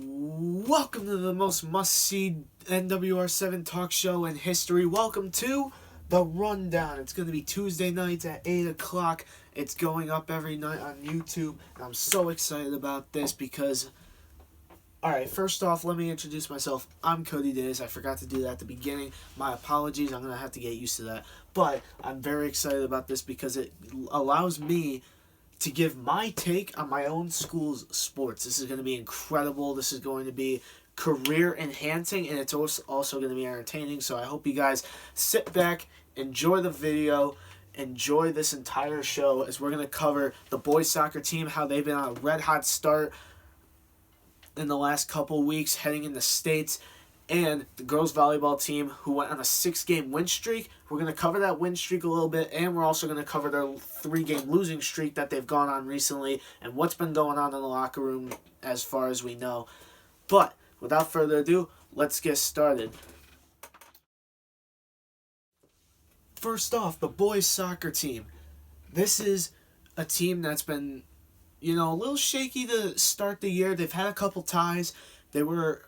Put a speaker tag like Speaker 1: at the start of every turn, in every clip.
Speaker 1: Welcome to the most must-see NWR7 talk show in history. Welcome to The Rundown. It's going to be Tuesday nights at 8 o'clock. It's going up every night on YouTube. And I'm so excited about this because... Alright, first off, let me introduce myself. I'm Cody Dzis. I forgot to do that at the beginning. My apologies. I'm going to have to get used to that. But I'm very excited about this because it allows me to give my take on my own school's sports. This is going to be incredible. This is going to be career enhancing, and it's also going to be entertaining. So I hope you guys sit back, enjoy the video, enjoy this entire show as we're going to cover the boys soccer team, how they've been on a red hot start in the last couple weeks heading in the States, and the girls volleyball team who went on a 6-game win streak. We're going to cover that win streak a little bit, and we're also going to cover their 3-game losing streak that they've gone on recently and what's been going on in the locker room as far as we know. But without further ado, let's get started. First off, the boys soccer team. This is a team that's been, a little shaky to start the year. They've had a couple ties. They were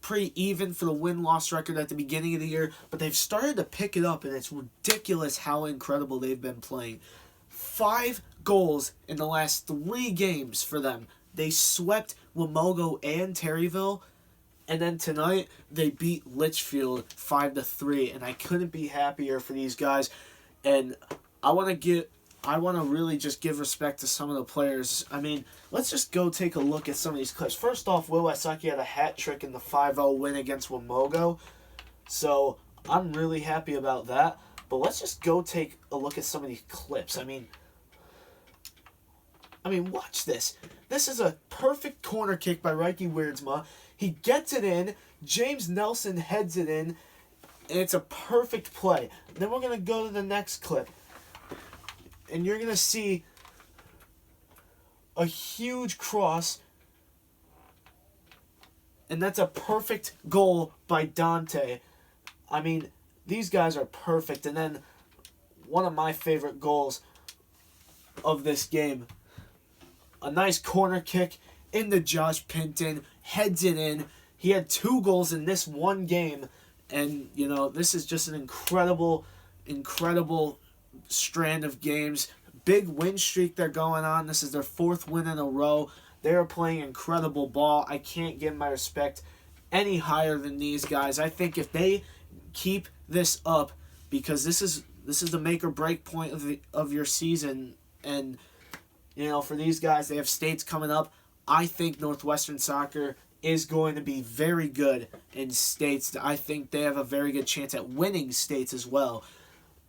Speaker 1: pretty even for the win-loss record at the beginning of the year, but they've started to pick it up, and it's ridiculous how incredible they've been playing. 5 goals in the last 3 games for them. They swept Wamogo and Terryville, and then tonight they beat Litchfield 5-3, and I couldn't be happier for these guys. And I want to really just give respect to some of the players. I mean, let's just go take a look at some of these clips. First off, Will Wysocki had a hat trick in the 5-0 win against Wamogo. So I'm really happy about that. But let's just go take a look at some of these clips. I mean, watch this. This is a perfect corner kick by Reiki Weirdsma. He gets it in. James Nelson heads it in. And it's a perfect play. Then we're going to go to the next clip. And you're going to see a huge cross. And that's a perfect goal by Dante. I mean, these guys are perfect. And then one of my favorite goals of this game. A nice corner kick into Josh Pinton. Heads it in. He had 2 goals in this one game. And, this is just an incredible strand of games. Big win streak they're going on. This is their 4th win in a row. They're playing incredible ball. I can't give my respect any higher than these guys. I think if they keep this up, because this is the make or break point of your season, and for these guys, they have states coming up. I think Northwestern Soccer is going to be very good in states. I think they have a very good chance at winning states as well.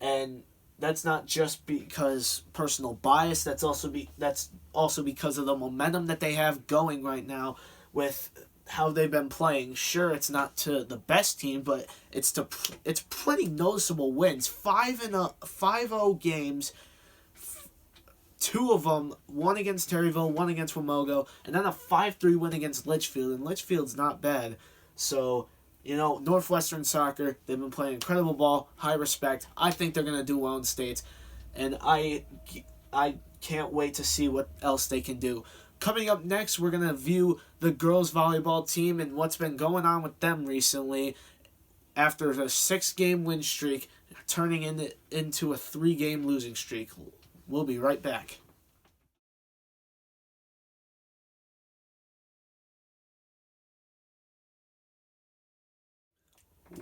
Speaker 1: And that's not just because personal bias. That's also because of the momentum that they have going right now with how they've been playing. Sure, it's not to the best team, but it's pretty noticeable wins. 5-0 games. 2 of them, one against Terryville, one against Wamogo, and then a 5-3 win against Litchfield. And Litchfield's not bad. So, Northwestern Soccer, they've been playing incredible ball, high respect. I think they're going to do well in states, and I can't wait to see what else they can do. Coming up next, we're going to view the girls volleyball team and what's been going on with them recently after a 6-game win streak, turning into a 3-game losing streak. We'll be right back.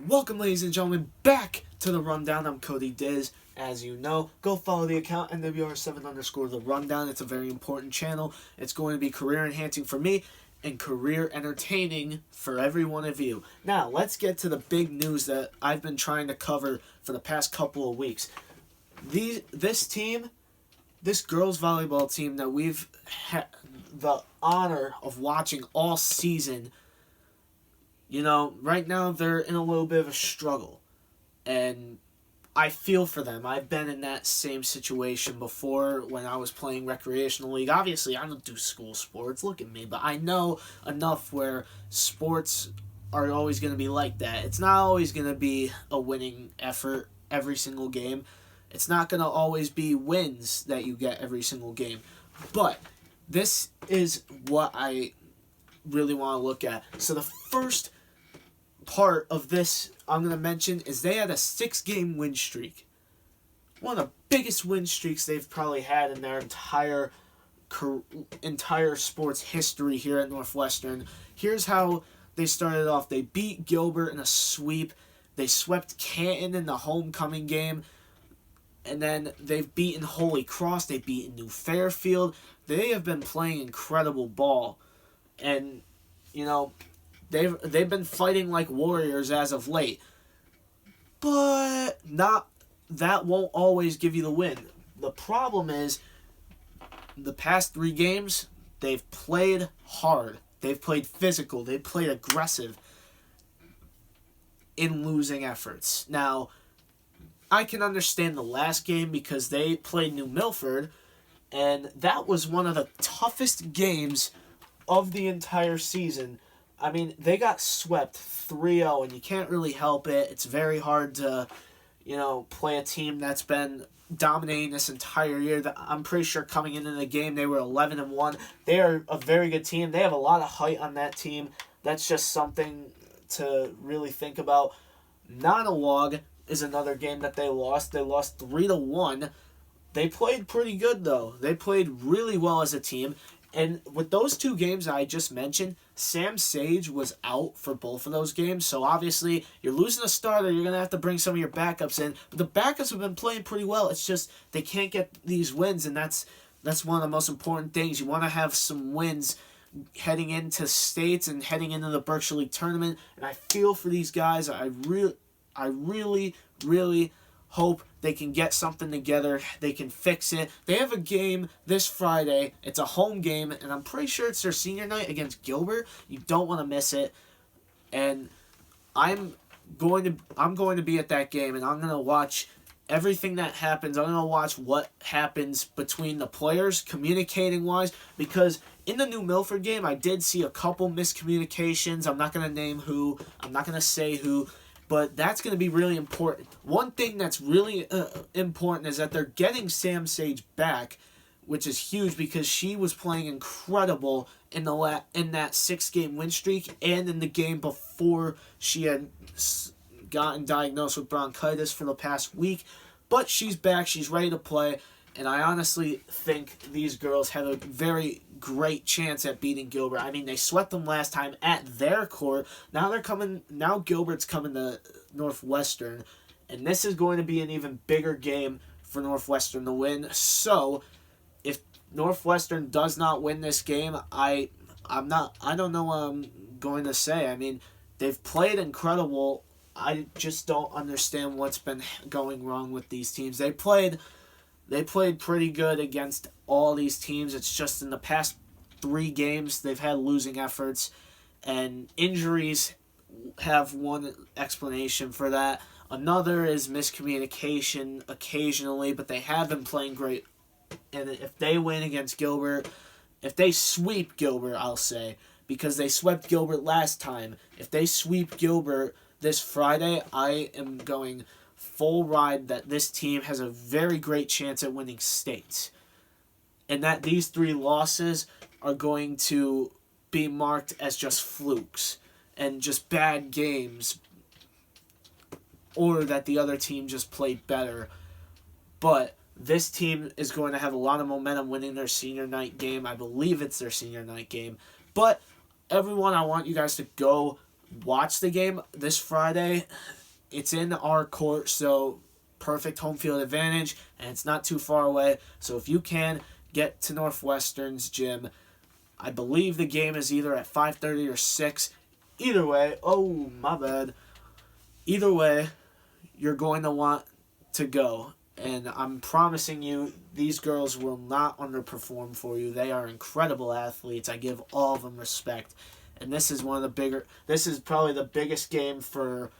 Speaker 1: Welcome, ladies and gentlemen, back to The Rundown. I'm Cody Dzis. As you know, go follow the account, NWR7_The Rundown. It's a very important channel. It's going to be career enhancing for me and career entertaining for every one of you. Now, let's get to the big news that I've been trying to cover for the past couple of weeks. This girls volleyball team that we've had the honor of watching all season, right now they're in a little bit of a struggle. And I feel for them. I've been in that same situation before when I was playing recreational league. Obviously, I don't do school sports. Look at me. But I know enough where sports are always going to be like that. It's not always going to be a winning effort every single game. It's not going to always be wins that you get every single game. But this is what I really want to look at. So the first part of this I'm going to mention is they had a 6-game win streak. One of the biggest win streaks they've probably had in their entire sports history here at Northwestern. Here's how they started off. They beat Gilbert in a sweep. They swept Canton in the homecoming game. And then they've beaten Holy Cross. They've beaten New Fairfield. They have been playing incredible ball. And, you know, they've been fighting like warriors as of late. But that won't always give you the win. The problem is, the past 3 games, they've played hard. They've played physical. They've played aggressive in losing efforts. Now, I can understand the last game because they played New Milford, and that was one of the toughest games of the entire season. I mean, they got swept 3-0, and you can't really help it. It's very hard to, play a team that's been dominating this entire year. I'm pretty sure coming into the game, they were 11-1. They are a very good team. They have a lot of height on that team. That's just something to really think about. Nonalog is another game that they lost. They lost 3-1. They played pretty good, though. They played really well as a team. And with those 2 games I just mentioned, Sam Sage was out for both of those games. So obviously, you're losing a starter. You're going to have to bring some of your backups in. But the backups have been playing pretty well. It's just they can't get these wins, and that's one of the most important things. You want to have some wins heading into states and heading into the Berkshire League tournament. And I feel for these guys. I really, really hope they can get something together. They can fix it. They have a game this Friday. It's a home game, and I'm pretty sure it's their senior night against Gilbert. You don't want to miss it. And I'm going to be at that game, and I'm going to watch everything that happens. I'm going to watch what happens between the players, communicating-wise, because in the New Milford game, I did see a couple miscommunications. I'm not going to name who. I'm not going to say who. But that's going to be really important. One thing that's really important is that they're getting Sam Sage back, which is huge because she was playing incredible in that 6-game win streak and in the game before she had gotten diagnosed with bronchitis for the past week. But she's back. She's ready to play. And I honestly think these girls have a very great chance at beating Gilbert. I mean, they swept them last time at their court. Now Gilbert's coming to Northwestern. And this is going to be an even bigger game for Northwestern to win. So, if Northwestern does not win this game, I don't know what I'm going to say. I mean, they've played incredible. I just don't understand what's been going wrong with these teams. They played pretty good against all these teams. It's just in the past 3 games they've had losing efforts, and injuries have one explanation for that. Another is miscommunication occasionally, but they have been playing great. And if they win against Gilbert, if they sweep Gilbert, I'll say, because they swept Gilbert last time. If they sweep Gilbert this Friday, I am going full ride that this team has a very great chance at winning states. And that these 3 losses are going to be marked as just flukes and just bad games, or that the other team just played better. But this team is going to have a lot of momentum winning their senior night game. I believe it's their senior night game. But everyone, I want you guys to go watch the game this Friday. It's in our court, so perfect home field advantage, and it's not too far away. So if you can, get to Northwestern's gym. I believe the game is either at 5:30 or 6. Either way, oh, my bad. Either way, you're going to want to go. And I'm promising you, these girls will not underperform for you. They are incredible athletes. I give all of them respect. And this is this is probably the biggest game for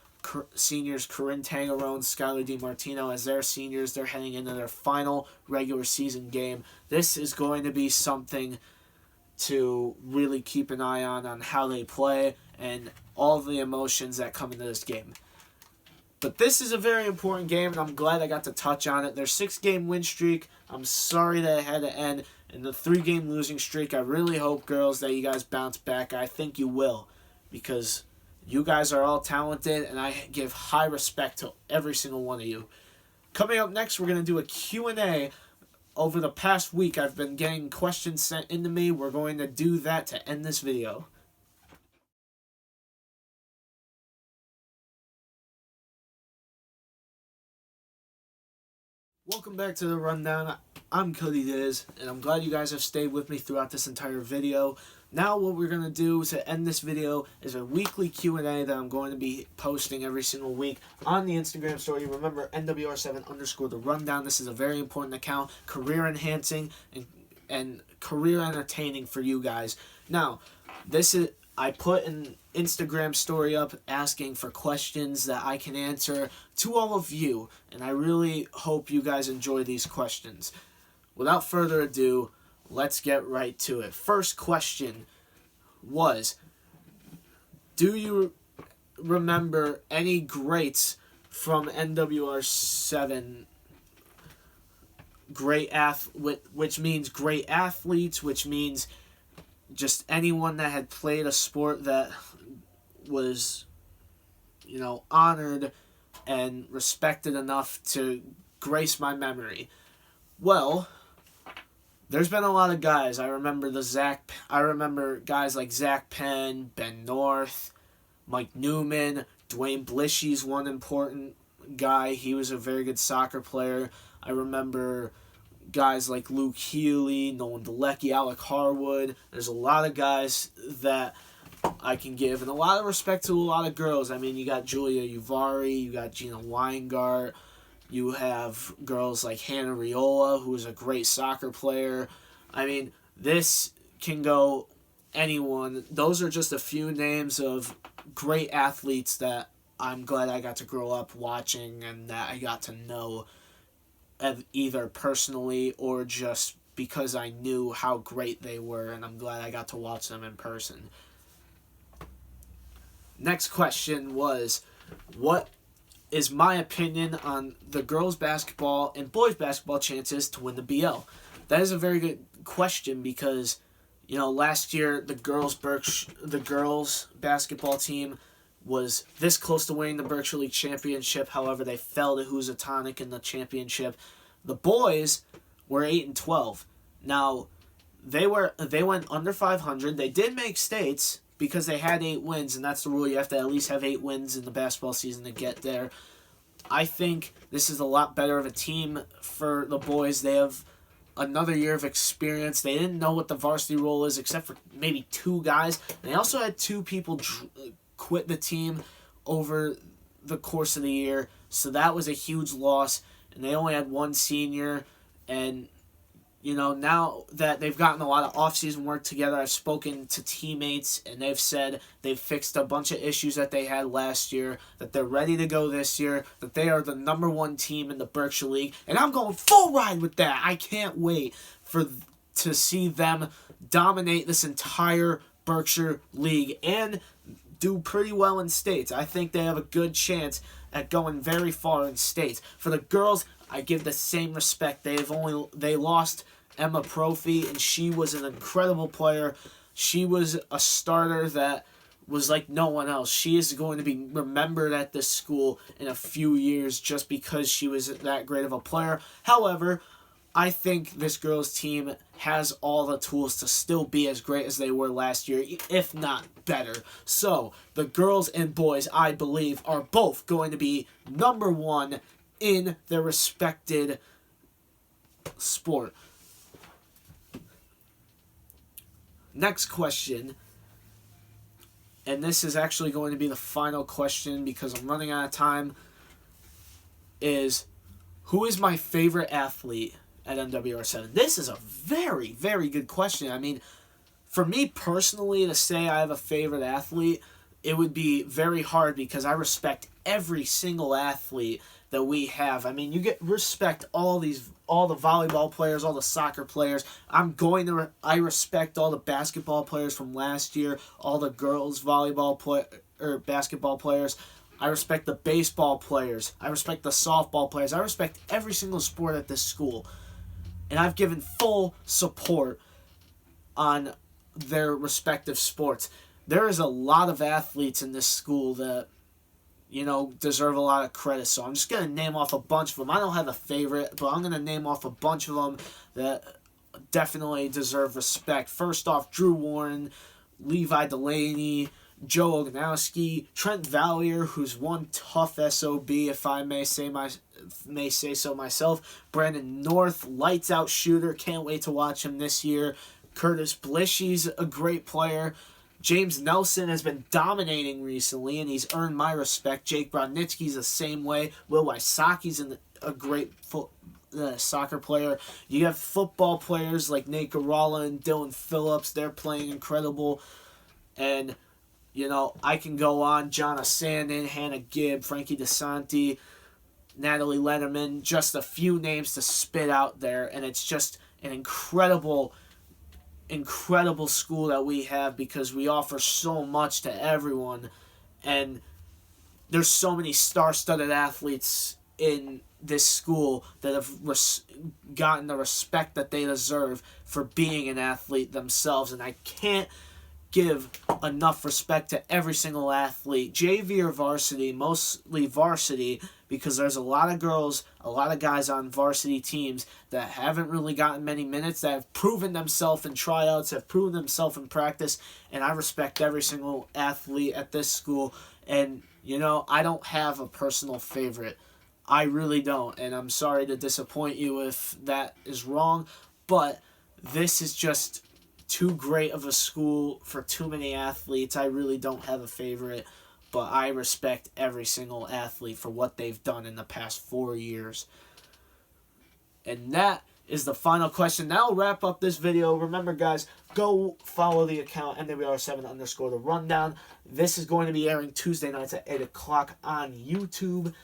Speaker 1: seniors Corinne Tangarone, Skylar DiMartino. As they're seniors, they're heading into their final regular season game. This is going to be something to really keep an eye on how they play and all the emotions that come into this game. But this is a very important game, and I'm glad I got to touch on it. Their 6-game win streak, I'm sorry that it had to end. And the 3-game losing streak, I really hope, girls, that you guys bounce back. I think you will, because you guys are all talented, and I give high respect to every single one of you. Coming up next, we're going to do a Q&A. Over the past week, I've been getting questions sent into me. We're going to do that to end this video. Welcome back to the Rundown. I'm Cody Dzis, and I'm glad you guys have stayed with me throughout this entire video. Now what we're going to do to end this video is a weekly Q&A that I'm going to be posting every single week on the Instagram story. Remember, NWR7_the Rundown. This is a very important account, career enhancing and career entertaining for you guys. Now, I put an Instagram story up asking for questions that I can answer to all of you, and I really hope you guys enjoy these questions. Without further ado, let's get right to it. First question was, do you remember any greats from NWR7? Which means great athletes, which means just anyone that had played a sport that was, honored and respected enough to grace my memory. Well, there's been a lot of guys. I remember guys like Zach Penn, Ben North, Mike Newman, Dwayne Blishy's one important guy. He was a very good soccer player. I remember guys like Luke Healy, Nolan Delecki, Alec Harwood. There's a lot of guys that I can give, and a lot of respect to a lot of girls. I mean, you got Julia Uvari, you got Gina Weingart, you have girls like Hannah Riola, who is a great soccer player. I mean, this can go anyone. Those are just a few names of great athletes that I'm glad I got to grow up watching and that I got to know either personally or just because I knew how great they were, and I'm glad I got to watch them in person. Next question was, what is my opinion on the girls' basketball and boys' basketball chances to win the BL? That is a very good question because, last year the girls' basketball team was this close to winning the Berkshire League championship. However, they fell to Housatonic in the championship. The boys were 8-12. Now, they went under 500. They did make states because they had 8 wins, and that's the rule. You have to at least have 8 wins in the basketball season to get there. I think this is a lot better of a team for the boys. They have another year of experience. They didn't know what the varsity role is except for maybe 2 guys. They also had 2 people quit the team over the course of the year, so that was a huge loss. And they only had 1 senior, and now that they've gotten a lot of off-season work together, I've spoken to teammates, and they've said they've fixed a bunch of issues that they had last year, that they're ready to go this year, that they are the #1 team in the Berkshire League, and I'm going full ride with that. I can't wait to see them dominate this entire Berkshire League and do pretty well in states. I think they have a good chance at going very far in states. For the girls, I give the same respect. They lost Emma Profi, and she was an incredible player. She was a starter that was like no one else. She is going to be remembered at this school in a few years just because she was that great of a player. However, I think this girls' team has all the tools to still be as great as they were last year, if not better. So, the girls and boys, I believe, are both going to be #1 in their respected sport. Next question, and this is actually going to be the final question because I'm running out of time, is who is my favorite athlete at NWR7? This is a very, very good question. I mean, for me personally to say I have a favorite athlete, it would be very hard because I respect every single athlete that we have. I mean, you respect all the volleyball players, all the soccer players. I respect all the basketball players from last year, all the girls basketball players. I respect the baseball players. I respect the softball players. I respect every single sport at this school. and I've given full support on their respective sports. There is a lot of athletes in this school that, deserve a lot of credit. So I'm just going to name off a bunch of them. I don't have a favorite, but I'm going to name off a bunch of them that definitely deserve respect. First off, Drew Warren, Levi Delaney, Joe Ognowski, Trent Valier, who's one tough SOB, if I may say so myself. Brandon North, lights out shooter. Can't wait to watch him this year. Curtis Blishy's a great player. James Nelson has been dominating recently, and he's earned my respect. Jake Brodnitsky's the same way. Will Wysaki's a great soccer player. You have football players like Nate Garala and Dylan Phillips. They're playing incredible. And, I can go on. Jonna Sandin, Hannah Gibb, Frankie DeSanti, Natalie Letterman. Just a few names to spit out there. And it's just an incredible school that we have because we offer so much to everyone, and there's so many star-studded athletes in this school that have gotten the respect that they deserve for being an athlete themselves, and I can't give enough respect to every single athlete, JV or varsity, mostly varsity, because there's a lot of girls, a lot of guys on varsity teams that haven't really gotten many minutes, that have proven themselves in tryouts, have proven themselves in practice, and I respect every single athlete at this school. And, I don't have a personal favorite. I really don't, and I'm sorry to disappoint you if that is wrong, but this is just too great of a school for too many athletes. I really don't have a favorite, but I respect every single athlete for what they've done in the past 4 years. And that is the final question. That'll wrap up this video. Remember, guys, go follow the account, NWR7_ the rundown. This is going to be airing Tuesday nights at 8 o'clock on YouTube,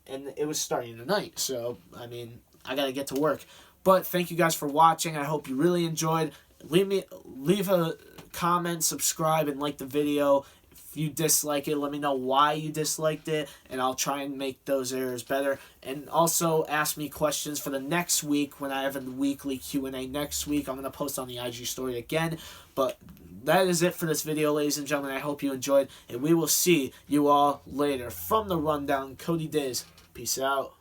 Speaker 1: and it was starting tonight. So, I got to get to work. But thank you guys for watching. I hope you really enjoyed. Leave a comment, subscribe, and like the video. If you dislike it, let me know why you disliked it, and I'll try and make those errors better. And also ask me questions for the next week when I have a weekly Q&A next week. I'm going to post on the IG story again. But that is it for this video, ladies and gentlemen. I hope you enjoyed, and we will see you all later. From the rundown, Cody Dzis. Peace out.